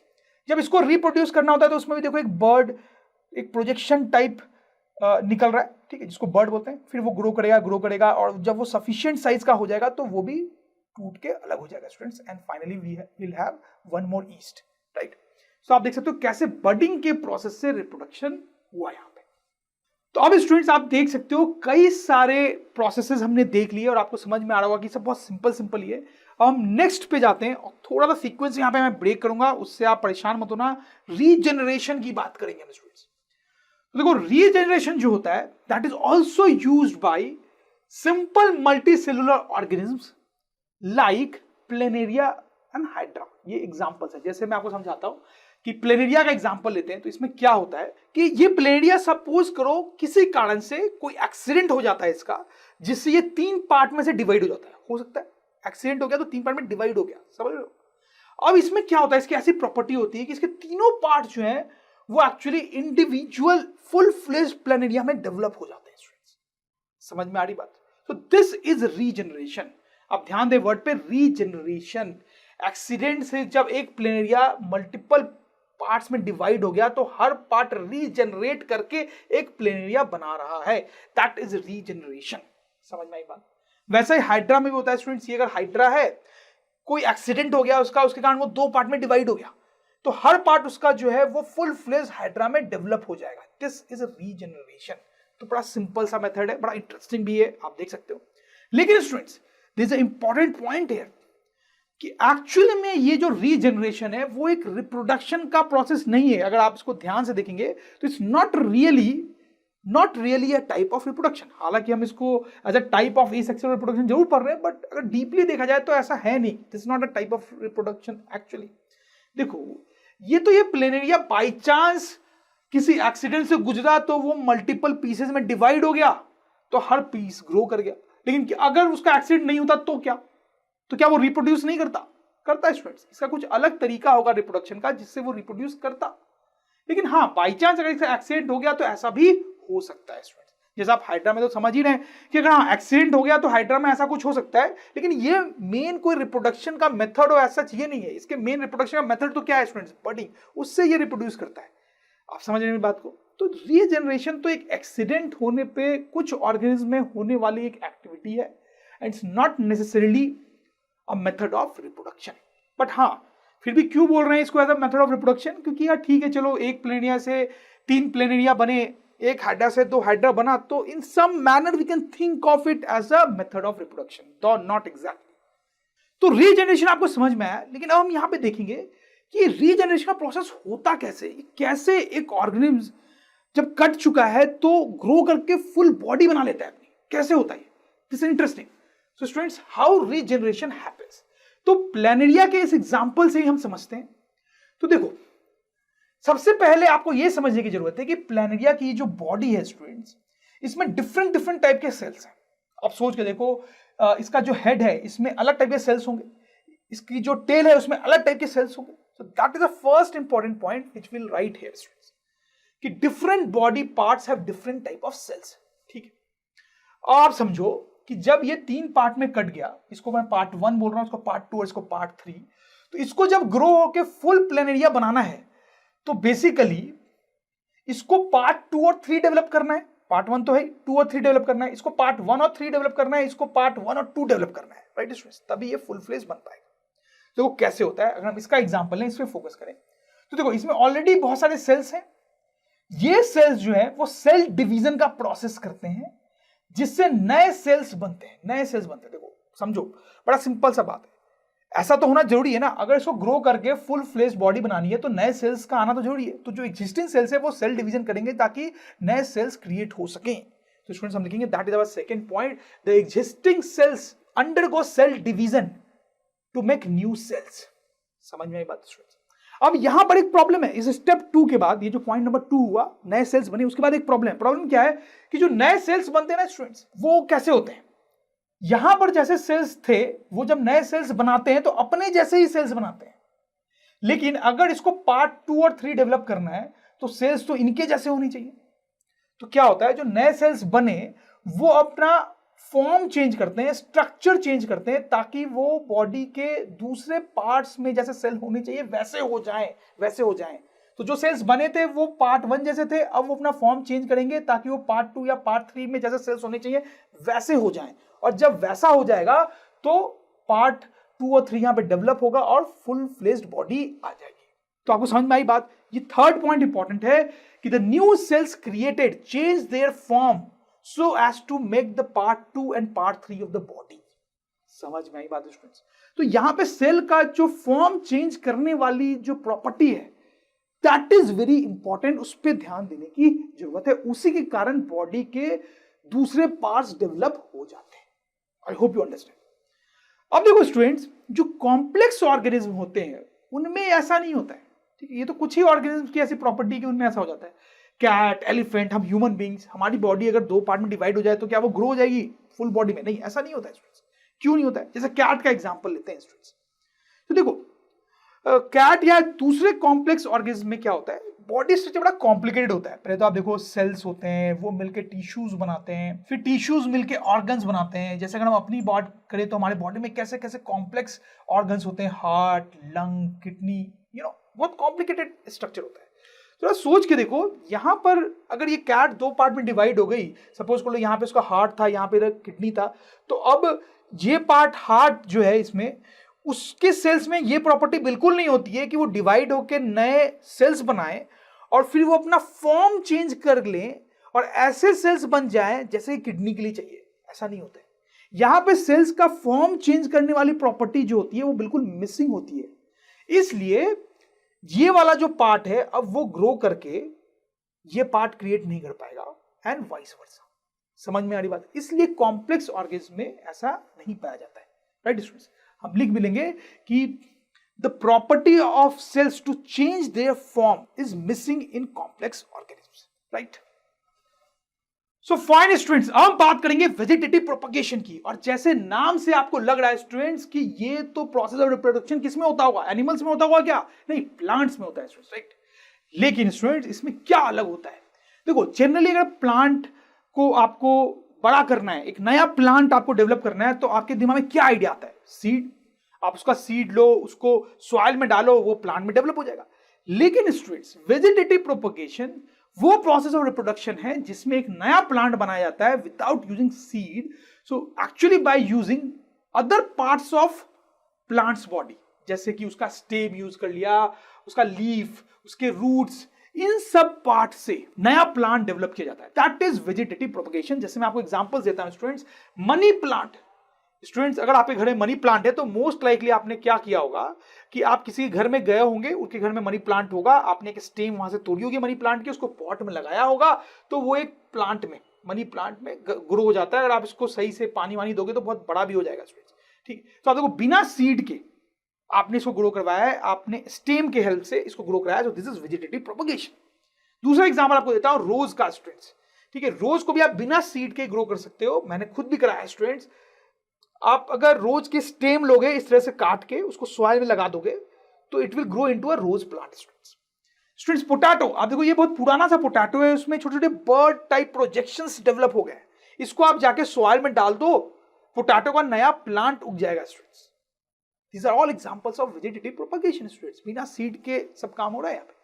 जब इसको रिप्रोड्यूस करना होता है तो उसमें भी देखो एक बर्ड, एक प्रोजेक्शन टाइप निकल रहा है, ठीक है, जिसको बर्ड बोलते हैं। फिर वो ग्रो करेगा और जब वो सफिशिएंट साइज का हो जाएगा तो वो भी टूट के अलग हो जाएगा students, and finally we will have one more yeast, right. So आप देख सकते हो कैसे बडिंग के प्रोसेस से रिप्रोडक्शन हुआ यहाँ पे। तो अब स्टूडेंट्स आप देख सकते हो कई सारे प्रोसेसेस हमने देख लिए और आपको समझ में आ रहा होगा कि सब बहुत सिंपल ही है। हम नेक्स्ट पे जाते हैं और थोड़ा सा सीक्वेंस यहाँ पे मैं ब्रेक करूंगा, उससे आप परेशान मत होना। रीजनरेशन की बात करेंगे स्टूडेंट्स। तो देखो रीजनरेशन जो होता है that is also used by simple multicellular organisms like planaria and hydra. ये एग्जांपल्स है। जैसे मैं आपको समझाता हूं कि प्लेनेरिया का एग्जांपल लेते हैं, तो इसमें क्या होता है कि ये प्लेनेरिया सपोज करो किसी कारण से कोई एक्सीडेंट हो जाता है इसका, जिससे ये 3 पार्ट में से डिवाइड हो जाता है। हो सकता है एक्सीडेंट हो गया तो 3 पार्ट में डिवाइड हो गया, समझ लो। अब इसमें क्या होता है, इसकी ऐसी प्रॉपर्टी होती है कि इसके तीनों पार्ट जो हैं वो actually individual full fledged planaria में डेवलप हो जाते हैं स्टूडेंट्स। समझ में आ रही बात? तो दिस इज रीजनरेशन। अब ध्यान दे वर्ड पे, रीजनरेशन। एक्सीडेंट से जब एक प्लेनेरिया मल्टीपल पार्ट्स में डिवाइड हो गया तो हर पार्ट रीजनरेट करके एक प्लेनेरिया बना रहा है, दैट इज रीजनरेशन। समझ में आई बात? वैसे ही हाइड्रा में भी होता है स्टूडेंट्स। ये अगर हाइड्रा है, कोई एक्सीडेंट हो गया उसका, उसके कारण वो 2 पार्ट में डिवाइड हो गया, तो हर पार्ट उसका जो है वो फुल फ्लेज हाइड्रा में डेवलप हो जाएगा। This is regeneration. तो बड़ा सिंपल सा मेथड है, बड़ा इंटरेस्टिंग भी है, आप देख सकते हो। लेकिन students this is a important point here कि एक्चुअली में ये जो रीजनरेशन है वो एक रिप्रोडक्शन का प्रोसेस नहीं है। अगर आप इसको ध्यान से देखेंगे तो it's not really a type of reproduction. हालांकि हम इसको as a type of asexual reproduction जरूर पढ़ रहे हैं, बट अगर डीपली देखा जाए तो ऐसा है नहीं। This not a type of reproduction actually. देखो ये प्लेनेरिया बाई चांस किसी एक्सीडेंट से गुजरा तो वो मल्टीपल पीसेस में डिवाइड हो गया, तो हर पीस ग्रो कर गया। लेकिन अगर उसका एक्सीडेंट नहीं होता तो क्या वो रिप्रोड्यूस नहीं करता स्टूडेंट्स? इसका कुछ अलग तरीका होगा रिप्रोडक्शन का जिससे वो रिप्रोड्यूस करता। लेकिन हाँ, बाई चांस अगर इसका एक्सीडेंट हो गया तो ऐसा भी हो सकता है स्टूडेंट्स। जैसे आप हाइड्रा में तो समझ ही रहे हैं कि अगर हाँ एक्सीडेंट हो गया तो हाइड्रा में ऐसा कुछ हो सकता है, लेकिन ये मेन कोई रिप्रोडक्शन का मेथड और ऐसा ये नहीं है। इसके मेन रिप्रोडक्शन का मेथड तो क्या है स्टूडेंट्स? बडिंग। उससे ये रिप्रोड्यूस करता है। आप समझ रहे हैं बात को? तो रीजनरेशन तो एक एक्सीडेंट होने पे कुछ ऑर्गेनिज्म में होने वाली एक एक्टिविटी है, and it's not necessarily a method of reproduction. But हाँ, फिर भी क्यों बोल रहे हैं इसको as a method of reproduction? क्योंकि यार ठीक है, चलो एक प्लेनेरिया से 3 प्लेनेरिया बने, एक हाइड्रा से 2 हाइड्रा बना, तो in some manner we can think of it as a method of reproduction, though not exactly. तो रीजनरेशन आपको समझ में आया। लेकिन अब हम यहां पे देखेंगे कि रीजनरेशन का प्रोसेस होता कैसे एक ऑर्गेनिज्म जब कट चुका है तो ग्रो करके फुल बॉडी बना लेता है अपनी। कैसे होता है? This is interesting. So students, how regeneration happens, तो प्लेनेरिया के इस एग्जांपल से ही हम समझते हैं। तो देखो, सबसे पहले आपको यह समझने की जरूरत है कि प्लेनेरिया की जो बॉडी है स्टूडेंट्स, इसमें डिफरेंट टाइप के सेल्स हैं। आप सोच के देखो, इसका जो हेड है इसमें अलग टाइप के सेल्स होंगे, इसकी जो टेल है उसमें अलग टाइप के सेल्स होंगे। So that is the first important point which will write here students, कि different body parts have different type of cells. ठीक है, आप समझो कि जब ये 3 पार्ट में कट गया, इसको मैं पार्ट 1 बोल रहा हूं, इसको पार्ट 2 और इसको पार्ट 3, तो इसको जब ग्रो होकर फुल प्लेनेरिया बनाना है तो बेसिकली इसको पार्ट 2 और 3 डेवलप करना है। पार्ट 1 तो है, 2 और 3 डेवलप करना है, इसको पार्ट 1 और 3 डेवलप करना है, इसको पार्ट 1 और 2 डेवलप करना है, राइट स्टूडेंट्स? तभी ये फुल फ्लेज बन पाएगा। तो वो कैसे होता है, अगर हम इसका एग्जांपल लें, इस पे फोकस करें, तो देखो इसमें ऑलरेडी बहुत सारे सेल्स हैं। ये सेल्स जो है वो सेल डिवीजन का प्रोसेस करते हैं, जिससे नए सेल्स बनते हैं। देखो समझो, बड़ा सिंपल सा बात है। ऐसा तो होना जरूरी है ना, अगर इसको ग्रो करके फुल फ्लेज बॉडी बनानी है तो नए सेल्स का आना तो जरूरी है। तो जो एग्जिस्टिंग सेल्स है वो सेल डिवीजन करेंगे ताकि नए सेल्स क्रिएट हो सकें। तो स्टूडेंट्स हम लिखेंगे that is our second point, the existing cells undergo cell division to make new cells. समझ में आई बात स्टूडेंट्स? अब यहां पर एक प्रॉब्लम है। इस स्टेप 2 के बाद, ये जो पॉइंट नंबर 2 हुआ, नए सेल्स बने, उसके बाद एक प्रॉब्लम क्या है कि जो नए सेल्स बनते हैं ना स्टूडेंट्स, वो कैसे होते हैं? यहां पर जैसे सेल्स थे, वो जब नए सेल्स बनाते हैं तो अपने जैसे ही सेल्स बनाते हैं। लेकिन अगर इसको पार्ट 2 और 3 डेवलप करना है तो सेल्स तो इनके जैसे होनी चाहिए। तो क्या होता है, जो नए सेल्स बने वो अपना फॉर्म चेंज करते हैं, स्ट्रक्चर चेंज करते हैं, ताकि वो बॉडी के दूसरे पार्ट्स में जैसे सेल होने चाहिए वैसे हो जाएं। तो जो सेल्स बने थे वो पार्ट 1 जैसे थे, अब वो अपना फॉर्म चेंज करेंगे ताकि वो पार्ट 2 या पार्ट 3 में जैसे सेल्स होने चाहिए वैसे हो जाएं। और जब वैसा हो जाएगा तो पार्ट 2 और 3 यहां पे डेवलप होगा और फुल फ्लेज्ड बॉडी आ जाएगी। तो आपको समझ में आई बात? ये थर्ड पॉइंट इंपॉर्टेंट है कि the new sales created change their form so as to make the part 2 and part 3 of the body। समझ में आई बात स्टूडेंट्स? तो यहां पे सेल का जो फॉर्म चेंज करने वाली जो प्रॉपर्टी है दैट इज वेरी इंपॉर्टेंट, उस पर ध्यान देने की जरूरत है। उसी के कारण बॉडी के दूसरे पार्ट्स डेवलप हो जाते हैं। आई होप यू अंडरस्टैंड। अब देखो स्टूडेंट्स, जो कॉम्प्लेक्स ऑर्गेनिज्म होते हैं उनमें ऐसा नहीं होता है, ठीक है। ये तो कुछ ही ऑर्गेनिज्म की ऐसी प्रॉपर्टी कि उनमें ऐसा हो जाता है। कैट, एलिफेंट, हम ह्यूमन बींग्स, हमारी बॉडी अगर 2 पार्ट में डिवाइड हो जाए तो क्या वो ग्रो हो जाएगी फुल बॉडी में? नहीं, ऐसा नहीं होता है स्टूडेंट्स। क्यों नहीं होता है? जैसे कैट का एग्जांपल लेते हैं स्टूडेंट्स। तो देखो कैट या दूसरे कॉम्प्लेक्स ऑर्गेनिज्म में क्या होता है, बॉडी स्ट्रक्चर बड़ा कॉम्प्लिकेटेड होता है। पहले तो आप देखो सेल्स होते हैं, वो मिलके टिश्यूज बनाते हैं, फिर टिश्यूज मिलके ऑर्गन्स बनाते हैं। जैसे अगर हम अपनी बात करें तो हमारे बॉडी में कैसे कैसे कॉम्प्लेक्स ऑर्गन्स होते हैं, हार्ट, लंग, किडनी, बहुत कॉम्प्लिकेटेड स्ट्रक्चर होता है। थोड़ा सोच के देखो, यहां पर अगर ये कैट 2 पार्ट में डिवाइड हो गई, सपोज कर लो यहाँ पे उसका हार्ट था, यहाँ पे किडनी था, तो अब ये पार्ट हार्ट जो है इसमें, उसके सेल्स में ये प्रॉपर्टी बिल्कुल नहीं होती है कि वो डिवाइड होकर नए सेल्स बनाए और फिर वो अपना फॉर्म चेंज कर लें और ऐसे सेल्स बन जाए जैसे किडनी के लिए चाहिए। ऐसा नहीं होता है। यहां पे सेल्स का फॉर्म चेंज करने वाली प्रॉपर्टी जो होती है वो बिल्कुल मिसिंग होती है। इसलिए ये वाला जो पार्ट है अब वो ग्रो करके ये पार्ट क्रिएट नहीं कर पाएगा एंड वाइस वर्सा। समझ में आ रही बात? इसलिए कॉम्प्लेक्स ऑर्गेनिज्म में ऐसा नहीं पाया जाता है, राइट स्टूडेंट्स? हम लिख भी लेंगे कि the property of cells to change their form is missing in complex organisms, right? So fine students, हम बात करेंगे वेजिटेटिव प्रोपगेशन की। और जैसे नाम से आपको लग रहा है स्टूडेंट्स कि ये तो प्रोसेस ऑफ रिप्रोडक्शन किसमें होता होगा? एनिमल्स में होता होगा क्या? नहीं, प्लांट्स में होता है स्टूडेंट्स, राइट? लेकिन स्टूडेंट्स इसमें क्या अलग होता है? देखो, जनरली अगर प्लांट को आपको बड़ा करना है, एक नया प्लांट आपको डेवलप करना है, तो आपके दिमाग में क्या आइडिया आता है? सीड। आप उसका सीड लो, उसको सॉइल में डालो, वो प्लांट में डेवलप हो जाएगा। लेकिन स्टूडेंट्स, वेजिटेटिव प्रोपगेशन वो प्रोसेस ऑफ रिप्रोडक्शन है जिसमें एक नया प्लांट बनाया जाता है without using seed, so actually by using other parts of plants body. जैसे कि उसका स्टेम यूज कर लिया, उसका लीफ, उसके रूट्स, इन सब पार्ट से नया प्लांट डेवलप किया जाता है। That is vegetative propagation. जैसे मैं आपको एग्जांपल्स देता हूं स्टूडेंट्स, मनी प्लांट। स्टूडेंट्स, अगर आपके घर में मनी प्लांट है तो मोस्ट लाइकली आपने क्या किया होगा कि आप किसी के घर में गए होंगे, उनके घर में मनी प्लांट होगा, आपने एक स्टेम वहां से तोड़ी होगी मनी प्लांट की, उसको पॉट में लगाया होगा, तो वो एक प्लांट में, मनी प्लांट में ग्रो हो जाता है। अगर आप इसको सही से पानी वानी दोगे तो बहुत बड़ा भी हो जाएगा स्टूडेंट्स, ठीक। तो आप देखो, बिना सीड के आपने इसको ग्रो करवाया है, आपने स्टेम के हेल्प से इसको ग्रो कराया, तो दिस इज वेजिटेटिव प्रोपगेशन। दूसरा एग्जांपल आपको देता हूं रोज का स्टूडेंट्स, ठीक है। रोज को भी आप बिना सीड के ग्रो कर सकते हो, मैंने खुद भी कराया स्टूडेंट्स। आप अगर रोज के स्टेम लोगे, इस तरह से काट के उसको सॉइल में लगा दोगे, तो it will grow into a rose plant students. Potato, आप देखो ये बहुत पुराना सा पोटैटो है, उसमें छोटे छोटे बर्ड टाइप प्रोजेक्शंस डेवलप हो गए। इसको आप जाके सॉइल में डाल दो, पोटैटो का नया प्लांट उग जाएगा students. These are all examples of vegetative propagation students. बिना सीड के सब काम हो रहा है यहाँ पे।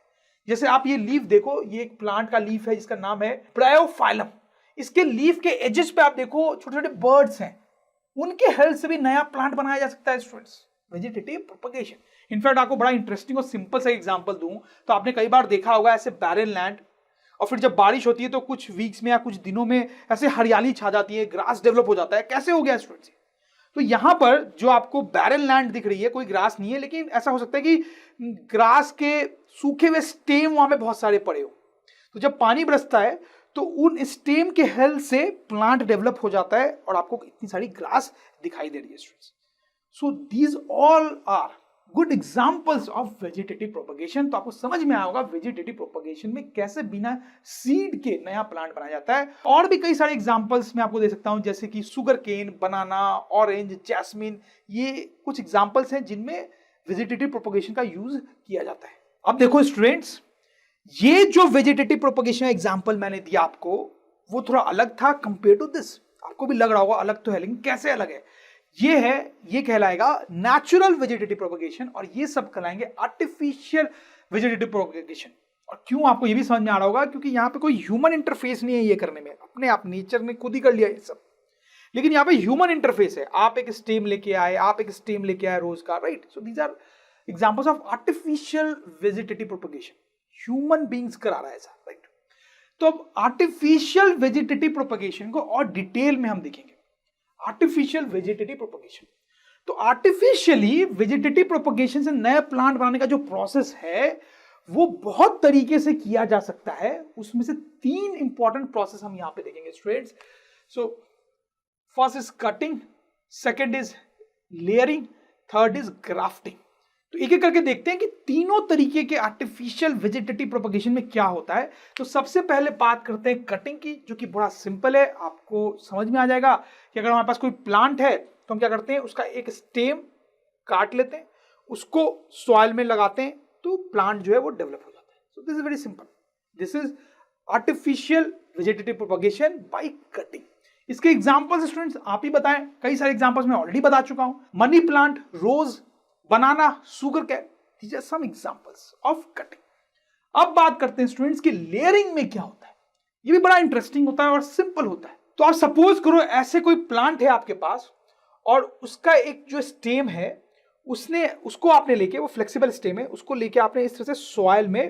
जैसे आप ये लीफ देखो, ये एक प्लांट का लीफ है जिसका नाम है ब्रायोफाइलम। इसके लीफ के एजेस पे आप देखो छोटे छोटे बर्ड्स हैं, उनके हेल्प से भी नया प्लांट बनाया जा सकता है स्टूडेंट्स। Vegetative propagation. इनफैक्ट आपको बड़ा इंटरेस्टिंग और सिंपल सा एग्जांपल दूं तो आपने कई बार देखा होगा ऐसे बैरन लैंड, और फिर जब बारिश होती है तो कुछ वीक्स में या कुछ दिनों में ऐसे हरियाली छा जाती है, ग्रास डेवलप हो जाता है। कैसे हो गया स्टूडेंट्स? तो यहां पर जो आपको बैरन लैंड दिख रही है, कोई ग्रास नहीं है, लेकिन ऐसा हो सकता है कि ग्रास के सूखे हुए स्टेम वहां पे बहुत सारे पड़े हो। तो जब पानी बरसता है तो उन स्टेम के हेल्प से प्लांट डेवलप हो जाता है और आपको इतनी सारी ग्रास दिखाई दे रही है students. So these all are good examples of vegetative propagation. तो आपको समझ में आया होगा वेजिटेटिव प्रोपगेशन में कैसे बिना सीड के नया प्लांट बनाया जाता है। और भी कई सारे एग्जांपल्स मैं आपको दे सकता हूं, जैसे कि सुगर केन, बनाना, ऑरेंज, जैस्मिन, ये कुछ एग्जांपल्स हैं जिनमें वेजिटेटिव प्रोपगेशन का यूज किया जाता है। अब देखो स्टूडेंट्स, ये जो वेजिटेटिव प्रोपगेशन एग्जांपल मैंने दिया आपको, वो थोड़ा अलग था कंपेयर टू दिस। आपको भी लग रहा होगा अलग तो है, लेकिन कैसे अलग है? ये कहलाएगा नेचुरल वेजिटेटिव प्रोपगेशन, और ये सब कहलाएंगे आर्टिफिशियल वेजिटेटिव प्रोपगेशन। और क्यों आपको ये भी समझ में आ रहा होगा, क्योंकि यहाँ पे कोई ह्यूमन इंटरफेस नहीं है ये करने में, अपने आप नेचर ने खुद ही कर लिया ये सब। लेकिन यहाँ पे ह्यूमन इंटरफेस है, आप एक स्टेम लेके आए, आप एक स्टेम लेके आए रोज का, right? So these are examples of artificial vegetative propagation. Human beings करा रहा है ऐसा, राइट? तो अब आर्टिफिशियल वेजिटेटिव प्रोपगेशन को और डिटेल में हम देखेंगे। आर्टिफिशियल वेजिटेटिव प्रोपगेशन, तो आर्टिफिशियली वेजिटेटिव प्रोपगेशन से नए प्लांट बनाने का जो प्रोसेस है वो बहुत तरीके से किया जा सकता है। उसमें से 3 इंपॉर्टेंट प्रोसेस हम यहां पे देखेंगे students. So first is cutting, second is layering, third is grafting. तो एक एक करके देखते हैं कि तीनों तरीके के आर्टिफिशियल वेजिटेटिव प्रोपगेशन में क्या होता है। तो सबसे पहले बात करते हैं कटिंग की, जो कि बड़ा सिंपल है, आपको समझ में आ जाएगा कि अगर हमारे पास कोई प्लांट है तो हम क्या करते हैं, उसका एक स्टेम काट लेते हैं, उसको सॉइल में लगाते हैं, तो प्लांट जो है वो डेवलप हो जाता है। So this is very simple, this is artificial vegetative propagation by cutting. इसके एग्जांपल्स स्टूडेंट्स आप ही बताएं, कई सारे एग्जांपल्स मैं ऑलरेडी बता चुका हूं। Money plant, rose, banana, sugar cane, these are some examples of cutting. अब बात करते हैं स्टूडेंट्स कि लेयरिंग में क्या होता है। ये भी बड़ा इंटरेस्टिंग होता है और सिंपल होता है। तो आप सपोज करो ऐसे कोई प्लांट है आपके पास और उसका एक जो स्टेम है उसको आपने लेके, वो फ्लेक्सिबल स्टेम है, उसको लेके आपने इस तरह से सॉइल में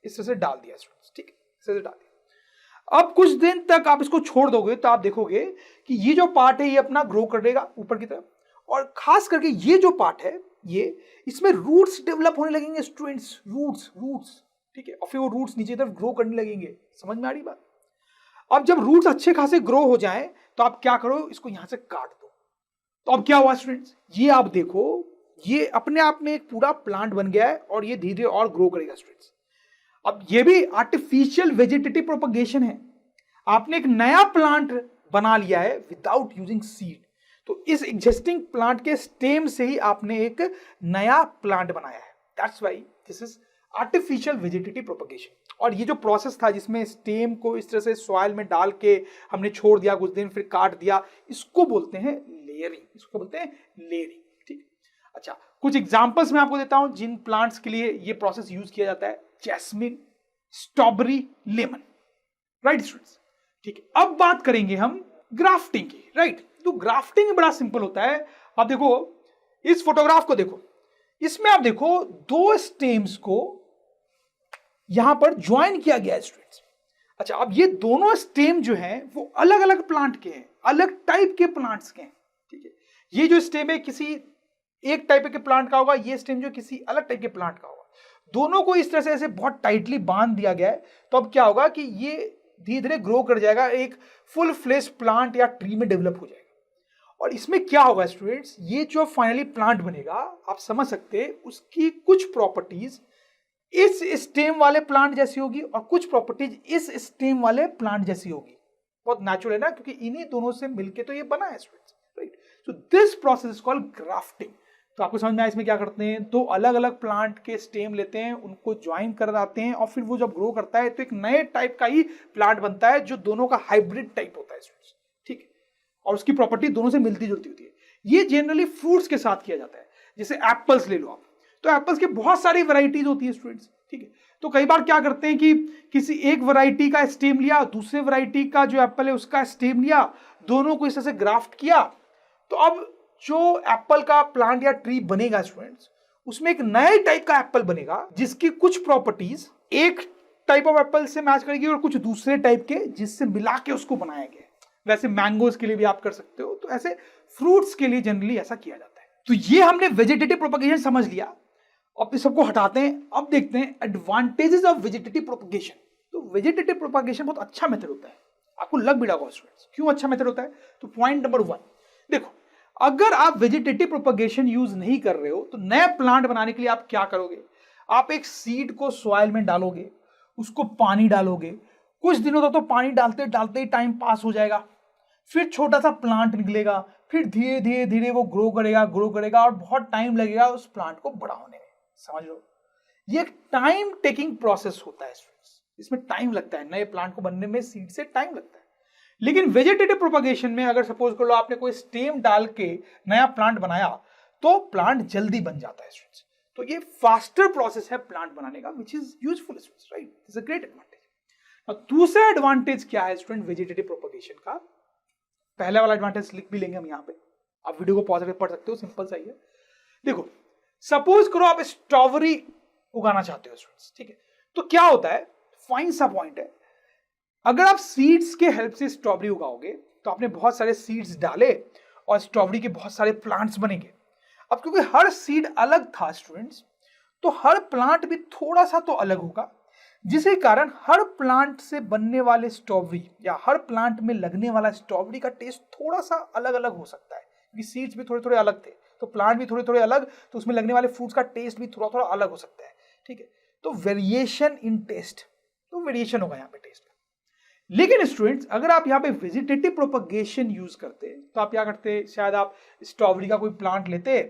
इस तरह से डाल दिया स्टूडेंट्स, ठीक है, इस तरह से डाल दिया। अब कुछ दिन तक आप इसको छोड़ दोगे तो आप देखोगे कि ये जो पार्ट है ये अपना ग्रो करेगा ऊपर की तरफ, और खास करके ये जो पार्ट है ये, इसमें रूट्स डेवलप होने लगेंगे स्टूडेंट्स, रूट्स, ठीक है, और फिर वो रूट्स नीचे तरफ ग्रो करने लगेंगे। समझ में आ रही बात? अब जब रूट्स अच्छे खासे ग्रो हो जाए तो आप क्या करो, इसको यहां से काट दो। तो अब क्या हुआ स्टूडेंट्स, ये आप देखो, ये अपने आप में एक पूरा प्लांट बन गया है और ये धीरे धीरे और ग्रो करेगा स्टूडेंट्स। अब ये भी आर्टिफिशियल वेजिटेटिव प्रोपगेशन है। आपने एक नया प्लांट बना लिया है विदाउट यूजिंग सीड। तो इस एग्जिस्टिंग प्लांट के स्टेम से ही आपने एक नया प्लांट बनाया है। That's why this is artificial vegetative propagation. और ये जो प्रोसेस था जिसमें स्टेम को इस तरह से सॉइल में डाल के हमने छोड़ दिया कुछ दिन, फिर काट दिया, इसको बोलते हैं लेयरिंग, इसको बोलते हैं लेयरिंग, ठीक। अच्छा, कुछ एग्जांपल्स मैं आपको देता हूं जिन प्लांट्स के लिए ये प्रोसेस यूज किया जाता है। Jasmine, strawberry, lemon, right students, ठीक है। अब बात करेंगे हम ग्राफ्टिंग की, राइट। तो ग्राफ्टिंग बड़ा सिंपल होता है। आप देखो इस फोटोग्राफ को, देखो इसमें आप देखो 2 स्टेम्स को यहां पर ज्वाइन किया गया है स्टूडेंट्स। अच्छा, अब ये दोनों स्टेम जो हैं वो अलग अलग प्लांट के हैं, अलग टाइप के प्लांट्स के हैं, ठीक है। ये जो स्टेम है किसी एक टाइप के प्लांट का होगा, ये स्टेम जो किसी अलग टाइप के प्लांट का होगा। दोनों को इस तरह से ऐसे बहुत टाइटली बांध दिया गया है। तो अब क्या होगा कि ये धीरे धीरे ग्रो कर जाएगा, एक फुल फ्लेश प्लांट या ट्री में डेवलप हो जाएगा। और इसमें क्या होगा स्टूडेंट्स, ये जो फाइनली प्लांट बनेगा, आप समझ सकते हैं उसकी कुछ प्रॉपर्टीज इस स्टेम वाले प्लांट जैसी होगी और कुछ प्रॉपर्टीज इस स्टेम वाले प्लांट जैसी होगी। बहुत नेचुरल है ना, क्योंकि इन्हीं दोनों से मिलके तो ये बना है students, right. So this process is called grafting. तो आपको समझ में आया इसमें क्या करते हैं, 2 अलग अलग प्लांट के स्टेम लेते हैं, उनको ज्वाइन कर देते हैं, और फिर वो जब ग्रो करता है तो एक नए टाइप का ही प्लांट बनता है जो दोनों का हाइब्रिड टाइप होता है स्टूडेंट्स, ठीक है। और उसकी प्रॉपर्टी दोनों से मिलती जुलती होती है। ये जनरली फ्रूट्स के साथ किया जाता है। जैसे एप्पल्स ले लो आप, तो एप्पल्स के बहुत सारी वैरायटीज होती है स्टूडेंट्स, ठीक है। तो कई बार क्या करते हैं कि किसी एक वैरायटी का स्टेम लिया, दूसरे वैरायटी का जो एप्पल है उसका स्टेम लिया, दोनों को इस तरह से ग्राफ्ट किया। तो अब जो एप्पल का प्लांट या ट्री बनेगा स्टूडेंट्स, उसमें एक नए टाइप का एप्पल बनेगा जिसकी कुछ प्रॉपर्टीज एक टाइप ऑफ एप्पल से मैच करेगी और कुछ दूसरे टाइप के जिससे मिला के उसको बनाया गया। वैसे मैंगोज के लिए भी आप कर सकते हो। तो ऐसे फ्रूट्स के लिए जनरली ऐसा किया जाता है। तो ये हमने वेजिटेटिव प्रोपगेशन समझ लिया। अब इस सबको हटाते हैं, अब देखते हैं एडवांटेजेस ऑफ वेजिटेटिव प्रोपगेशन। तो वेजिटेटिव प्रोपगेशन बहुत अच्छा मेथड होता है। आपको लग भी रहा होगा स्टूडेंट्स क्यों अच्छा मेथड होता है। तो पॉइंट नंबर 1 देखो, अगर आप वेजिटेटिव प्रोपगेशन यूज नहीं कर रहे हो तो नए प्लांट बनाने के लिए आप क्या करोगे, आप एक सीड को सॉइल में डालोगे, उसको पानी डालोगे, कुछ दिनों तक तो पानी डालते डालते ही टाइम पास हो जाएगा, फिर छोटा सा प्लांट निकलेगा, फिर धीरे धीरे धीरे वो ग्रो करेगा और बहुत टाइम लगेगा उस प्लांट को बड़ा होने में। समझ लो, ये एक टाइम टेकिंग प्रोसेस होता है स्टूडेंट्स, इसमें टाइम लगता है, नए प्लांट को बनने में सीड से टाइम लगता है। लेकिन वेजिटेटिव प्रोपगेशन में अगर सपोज कर लो आपने कोई स्टेम डाल के नया प्लांट बनाया तो प्लांट जल्दी बन जाता है स्टूडेंट्स। तो ये फास्टर प्रोसेस है प्लांट बनाने का, which is useful students, right. It's a great advantage. और दूसरा एडवांटेज क्या है स्टूडेंट वेजिटेटिव प्रोपगेशन का, पहला वाला एडवांटेज लिख भी लेंगे हम यहाँ पे, आप वीडियो को पॉज करके पढ़ सकते हो, सिंपल सा ही है। देखो सपोज करो आप स्ट्रॉबेरी उगाना चाहते हो स्टूडेंट्स, ठीक है। तो क्या होता है, फाइन सा पॉइंट है, अगर आप सीड्स के हेल्प से स्ट्रॉबेरी उगाओगे तो आपने बहुत सारे सीड्स डाले और स्ट्रॉबेरी के बहुत सारे प्लांट्स बनेंगे। अब क्योंकि हर सीड अलग था स्टूडेंट्स, तो हर प्लांट भी थोड़ा सा तो अलग होगा, जिसके कारण हर प्लांट से बनने वाले स्ट्रॉबेरी या हर प्लांट में लगने वाला स्ट्रॉबेरी का टेस्ट थोड़ा सा अलग अलग हो सकता है, क्योंकि सीड्स भी थोड़े थोड़े अलग थे, तो प्लांट भी थोड़े थोड़े अलग, तो उसमें लगने वाले फ्रूट्स का टेस्ट भी थोड़ा थोड़ा अलग हो सकता है। ठीक है, तो वेरिएशन इन टेस्ट, तो वेरिएशन होगा यहाँ पे टेस्ट में। लेकिन स्टूडेंट्स अगर आप यहाँ पे वेजिटेटिव प्रोपगेशन यूज करते तो आप क्या करते, शायद आप स्ट्रॉबेरी का कोई प्लांट लेते,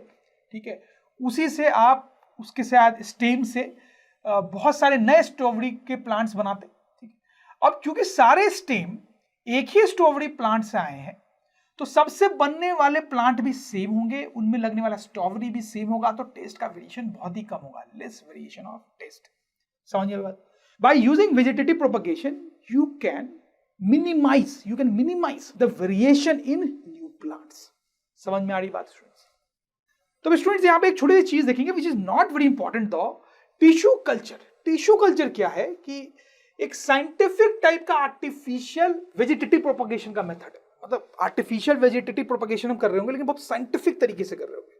ठीक है, उसी से आप उसके शायद स्टेम से बहुत सारे नए स्ट्रॉबेरी के प्लांट्स बनाते। ठीक है, अब क्योंकि सारे स्टेम एक ही स्ट्रॉबेरी प्लांट से आए हैं, तो सबसे बनने वाले प्लांट भी सेम होंगे, उनमें लगने वाला स्ट्रॉबेरी भी सेम होगा, तो टेस्ट का वेरिएशन बहुत ही कम होगा, लेस वेरिएशन ऑफ टेस्ट। समझिए बात। By using vegetative propagation, you can minimize the variation in new plants. समझ में आ रही बात स्टूडेंट्स? तो स्टूडेंट्स यहाँ पे एक छोटी सी चीज देखेंगे which is not very important though, tissue culture. Tissue culture क्या है कि एक साइंटिफिक टाइप का आर्टिफिशियल वेजिटेटिव प्रोपगेशन का मेथड है। मतलब आर्टिफिशियल वेजिटेटिव प्रोपगेशन हम कर रहे होंगे, लेकिन बहुत साइंटिफिक तरीके से कर रहे होंगे।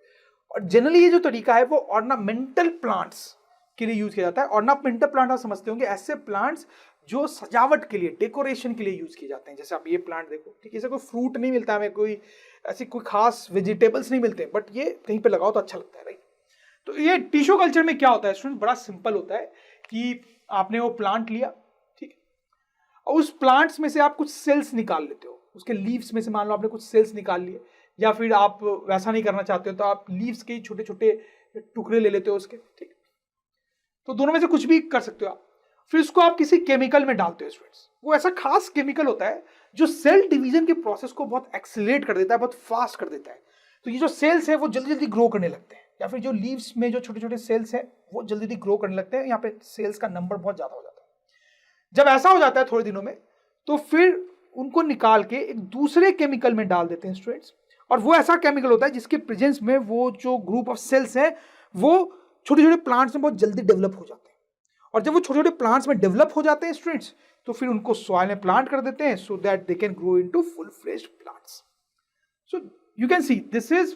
और जनरली ये जो तरीका है वो ऑर्नामेंटल प्लांट्स के लिए यूज किया जाता है। ऑर्नामेंटल प्लांट आप समझते होंगे, ऐसे प्लांट्स जो सजावट के लिए, डेकोरेशन के लिए यूज किए जाते हैं। जैसे आप ये प्लांट देखो, ठीक है, इसे कोई फ्रूट नहीं मिलता हमें, कोई ऐसी कोई खास वेजिटेबल्स नहीं मिलते, बट ये कहीं पे लगाओ तो अच्छा लगता है, राइट। तो ये टिश्यू कल्चर में क्या होता है स्टूडेंट, बड़ा सिंपल होता है कि आपने वो प्लांट लिया, ठीक है, और उस प्लांट्स में से आप कुछ सेल्स निकाल लेते हो, उसके लीव्स में से मान लो आपने कुछ सेल्स निकाल लिए, या फिर आप वैसा नहीं करना चाहते हो तो आप लीव्स के छोटे छोटे टुकड़े ले लेते हो उसके, ठीक। तो दोनों में से कुछ भी कर सकते हो आप। फिर उसको आप किसी केमिकल में डालते हो स्टूडेंट्स। वो ऐसा खास केमिकल होता है जो सेल डिवीजन के प्रोसेस को बहुत एक्सेलरेट कर देता है, बहुत फास्ट कर देता है। तो ये जो सेल्स है वो जल्दी जल्दी ग्रो करने लगते हैं, या फिर जो लीव्स में जो छोटे छोटे सेल्स है वो जल्दी जल्दी ग्रो करने लगते हैं। यहाँ पे सेल्स का नंबर बहुत ज्यादा हो जाता है। जब ऐसा हो जाता है थोड़े दिनों में, तो फिर उनको निकाल के एक दूसरे केमिकल में डाल देते हैं स्टूडेंट्स। और वो ऐसा केमिकल होता है जिसके प्रेजेंस में वो जो ग्रुप ऑफ सेल्स है वो छोटे छोटे प्लांट्स में बहुत जल्दी डेवलप हो जाते हैं। और जब वो छोटे छोटे प्लांट्स में डेवलप हो जाते हैं स्टूडेंट्स, तो फिर उनको सॉइल में प्लांट कर देते हैं, so that they can grow into full fleshed plants. So you can see this is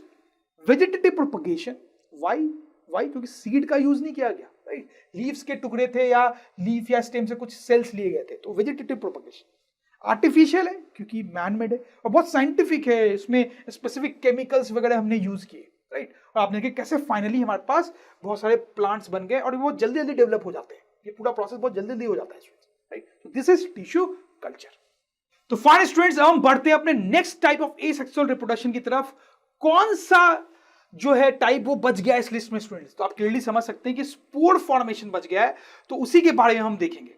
vegetative propagation. Why क्योंकि सीड का यूज नहीं किया गया, राइट। लीव्स के टुकड़े थे या लीफ या स्टेम से कुछ सेल्स लिए गए थे, तो वेजिटेटिव प्रोपगेशन। आर्टिफिशियल है क्योंकि मैन मेड है, और बहुत साइंटिफिक है, इसमें स्पेसिफिक केमिकल्स वगैरह हमने यूज किए, राइट। और आपने देखिए कैसे फाइनली हमारे पास बहुत सारे प्लांट्स बन गए और वो जल्दी जल्दी डेवलप हो जाते हैं। ये पूरा प्रोसेस बहुत जल्दी जल्दी हो जाता है, राइट। तो दिस इज टिश्यू कल्चर। तो फाइन स्टूडेंट्स, हम बढ़ते हैं अपने next type of asexual reproduction की तरफ। कौन सा जो है टाइप वो बच गया इस लिस्ट में स्टूडेंट्स, तो आप क्लियरली समझ सकते हैं कि स्पोर फॉर्मेशन बच गया है, तो उसी के बारे में हम देखेंगे।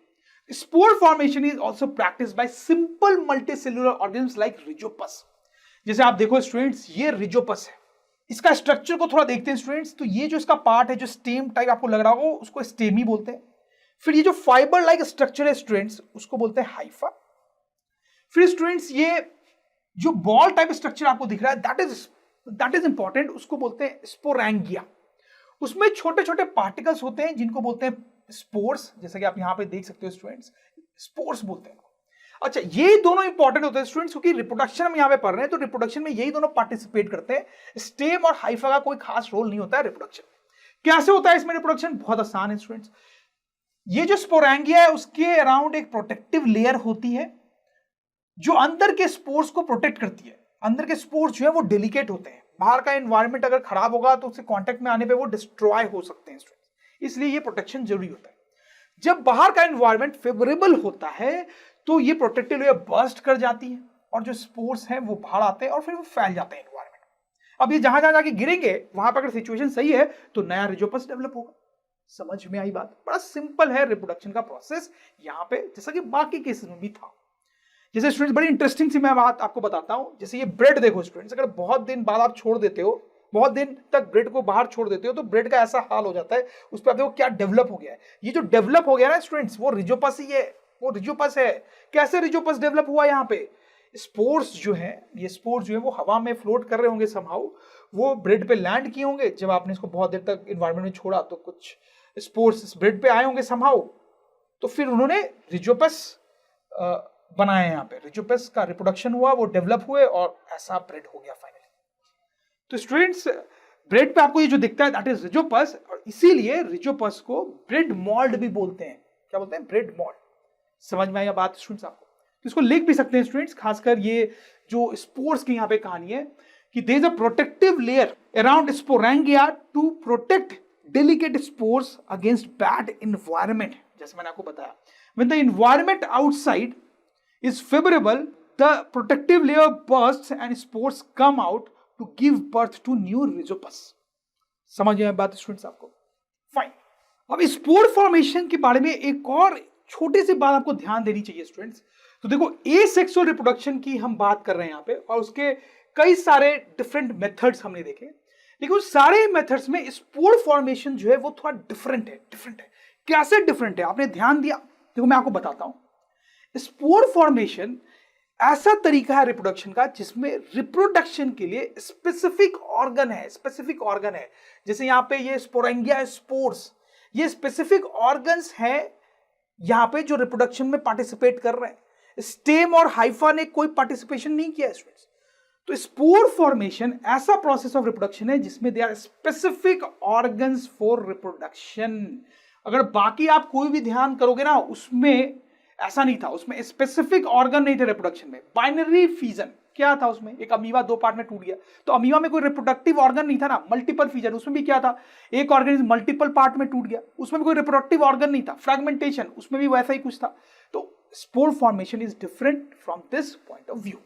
Spore formation is also practice by simple multicellular organism like Rhizopus. जैसे आप देखो स्टूडेंट्स, ये रिजोपस है। इसका स्ट्रक्चर को थोड़ा देखते हैं स्टूडेंट्स। तो ये जो इसका पार्ट है, जो स्टेम टाइप आपको लग रहा हो, उसको स्टेम ही बोलते हैं। फिर ये जो फाइबर लाइक स्ट्रक्चर है स्टूडेंट्स, उसको बोलते हैं हाइफा। फिर स्टूडेंट्स ये जो बॉल टाइप स्ट्रक्चर आपको दिख रहा है, दैट इज इंपॉर्टेंट, उसको बोलते हैं स्पोरैंगिया। उसमें छोटे छोटे पार्टिकल्स होते हैं जिनको बोलते हैं स्पोर्स, जैसा कि आप यहां पे देख सकते हो स्टूडेंट्स, स्पोर्स बोलते हैं। अच्छा, ये दोनों इंपॉर्टेंट होते हैं स्टूडेंट्स, क्योंकि रिप्रोडक्शन हम यहां पे पढ़ रहे हैं, तो रिप्रोडक्शन में यही दोनों पार्टिसिपेट करते हैं। स्टेम और हाइफा का कोई खास रोल नहीं होता है रिप्रोडक्शन। कैसे होता है इसमें रिप्रोडक्शन? बहुत आसान है स्टूडेंट्स। ये जो स्पोरैंगिया है उसके अराउंड एक प्रोटेक्टिव लेयर होती है जो अंदर के स्पोर्स को प्रोटेक्ट करती है। अंदर के स्पोर्स जो है वो डेलिकेट होते हैं, बाहर का एनवायरनमेंट अगर खराब होगा तो उससे कांटेक्ट में आने पे वो डिस्ट्रॉय हो सकते हैं स्टूडेंट्स, इसलिए ये प्रोटेक्शन जरूरी होता है। जब बाहर का एनवायरनमेंट फेवरेबल होता है तो ये प्रोटेक्टिव लेयर बर्स्ट कर जाती है और जो स्पोर्स हैं वो बाहर आते हैं और फिर वो फैल जाते हैं एनवायरनमेंट। अब ये जहां जहां जाके गिरेंगे वहां पर अगर सिचुएशन सही है तो नया रिजोपस डेवलप होगा। समझ में आई बात? बड़ा सिंपल है रिप्रोडक्शन का प्रोसेस यहाँ पे, जैसा कि बाकी केसेस में भी था। जैसे स्टूडेंट्स बड़ी इंटरेस्टिंग सी मैं बात आपको बताता हूं। जैसे ये ब्रेड देखो स्टूडेंट्स, अगर बहुत दिन बाद आप छोड़ देते हो, बहुत दिन तक ब्रेड को बाहर छोड़ देते हो, तो ब्रेड का ऐसा हाल हो जाता है। उस पर आप देखो क्या डेवलप हो गया है। ये जो डेवलप हो गया ना स्टूडेंट्स, वो रिजोपस ही है, वो रिजोपस है। कैसे रिजोपस डेवलप हुआ? यहाँ पे स्पोर्स जो है, ये स्पोर्स जो है वो हवा में फ्लोट कर रहे होंगे समहाउ, वो ब्रेड पे लैंड किए होंगे। जब आपने इसको बहुत देर तक एनवायरनमेंट में छोड़ा तो कुछ स्पोर्स ब्रेड पे आए होंगे समहाउ, तो फिर उन्होंने रिजोपस बनाया। यहाँ पे रिजोपस का रिप्रोडक्शन हुआ, वो डेवलप हुए और ऐसा ब्रेड हो गया फाइनली। तो स्टूडेंट्स ब्रेड पे आपको ये जो दिखता है दैट इज रिजोपस, और इसीलिए रिजोपस को ब्रेड मॉल्ड भी बोलते हैं। क्या बोलते हैं? Bread mould. समझ में आया बात स्टूडेंट्स आपको? तो इसको लिख भी सकते हैं स्टूडेंट्स, खासकर ये जो स्पोर्स की यहाँ पे कहानी है कि there is a protective layer around sporangia to protect delicate spores against bad environment. जैसे मैंने आपको बताया, when the environment outside is favorable, the protective layer bursts and spores come out to give birth to new rhizopus। समझ में बात स्टूडेंट्स आपको? फाइन। अब स्पोर फॉर्मेशन के बारे में एक और छोटी सी बात आपको ध्यान देनी चाहिए स्टूडेंट्स। तो देखो, एसेक्सुअल रिप्रोडक्शन की हम बात कर रहे हैं यहाँ पे, और उसके कई सारे डिफरेंट मेथड्स हमने देखे, लेकिन उस सारे मेथड्स में स्पोर फॉर्मेशन जो है वो थोड़ा डिफरेंट है। कैसे डिफरेंट है? आपने ध्यान दिया? देखो मैं आपको बताता हूं। स्पोर फॉर्मेशन ऐसा तरीका है रिप्रोडक्शन का जिसमें रिप्रोडक्शन के लिए स्पेसिफिक ऑर्गन है। जैसे यहां पे ये स्पोरेंगिया स्पोर्स, ये स्पेसिफिक ऑर्गन्स हैं यहां पे जो रिप्रोडक्शन में पार्टिसिपेट कर रहे हैं। स्टेम और हाइफा ने कोई पार्टिसिपेशन नहीं किया स्टूडेंट्स। तो स्पोर फॉर्मेशन ऐसा प्रोसेस ऑफ रिप्रोडक्शन है जिसमें they are specific organs for reproduction. अगर बाकी आप कोई भी ध्यान करोगे ना, उसमें ऐसा नहीं था, उसमें स्पेसिफिक ऑर्गन नहीं थे रिप्रोडक्शन में। बाइनरी फीजन क्या था उसमें? एक अमीबा दो पार्ट में टूट गया, तो अमीबा में कोई रिप्रोडक्टिव ऑर्गन नहीं था ना। मल्टीपल फीजन, उसमें भी क्या था? एक ऑर्गेनिज्म मल्टीपल पार्ट में टूट गया, उसमें भी कोई रिप्रोडक्टिव ऑर्गन नहीं था। फ्रेगमेंटेशन, उसमें भी वैसा ही कुछ था। तो spore formation is different from this point of view.